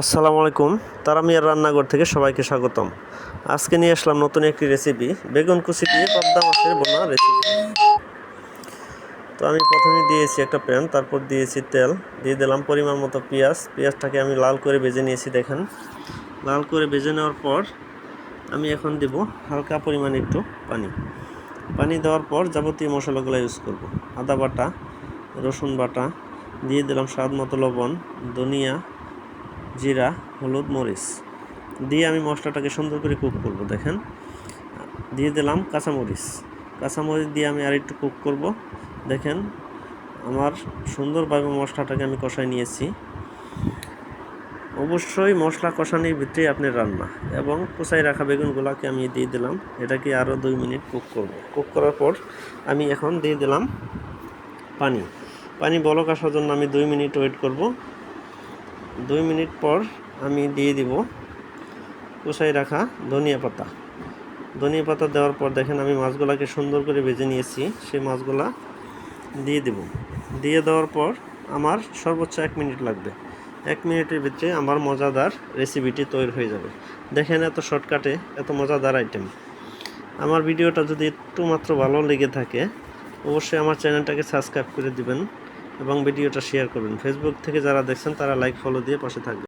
আসসালামু আলাইকুম। তারামিয়ার রান্নাঘর থেকে সবাইকে স্বাগতম। আজকে নিয়ে আসলাম নতুন একটি রেসিপি, বেগুন কুচি দিয়ে পাবদা মাছের বোনা রেসিপি। তো আমি প্রথমে দিয়েছি একটা প্যান, তারপর দিয়েছি তেল, দিয়ে দিলাম পরিমাণ মতো পেঁয়াজটাকে আমি লাল করে ভেজে নিয়েছি। দেখেন, লাল করে ভেজে নেওয়ার পর আমি এখন দেব হালকা পরিমাণে একটু পানি দেওয়ার পর যাবতীয় মশলাগুলো ইউজ করব। আদা বাটা, রসুন বাটা, দিয়ে দিলাম স্বাদ মতো লবণ, ধনিয়া, জিরা, হলুদ, মরিচ দিয়ে আমি মশলাটাকে সুন্দর করে কুক করব। দেখেন, দিয়ে দিলাম কাঁচামরিচ দিয়ে আমি আর একটু কুক করব। দেখেন, আমার সুন্দরভাবে মশলাটাকে আমি কষাই নিয়েছি। অবশ্যই মশলা কষানোর ভিতরেই আপনার রান্না। এবং কুচাই রাখা বেগুনগুলোকে আমি দিয়ে দিলাম। এটাকে আরও 2 মিনিট কুক করব। কুক করার পর আমি এখন দিয়ে দিলাম পানি বলক আসার জন্য আমি 2 মিনিট ওয়েট করব। 2 মিনিট পর আমি দিয়ে দিব কুচাই রাখা ধনিয়া পাতা দেওয়ার পর দেখেন আমি মাছগুলোকে সুন্দর করে ভেজে নিয়েছি। সেই মাছগুলা দিয়ে দেব। দিয়ে দেওয়ার পর আমার সর্বোচ্চ 1 মিনিট লাগবে। 1 মিনিটের ভিতরে আমার মজাদার রেসিপিটি তৈরি হয়ে যাবে। দেখেন, এত শর্টকাটে এত মজাদার আইটেম। আমার ভিডিওটা যদি একটু মাত্র ভালো লেগে থাকে অবশ্যই আমার চ্যানেলটাকে সাবস্ক্রাইব করে দিবেন এবং ভিডিওটা শেয়ার করবেন। ফেসবুক থেকে যারা দেখছেন তারা লাইক ফলো দিয়ে পাশে থাকবেন।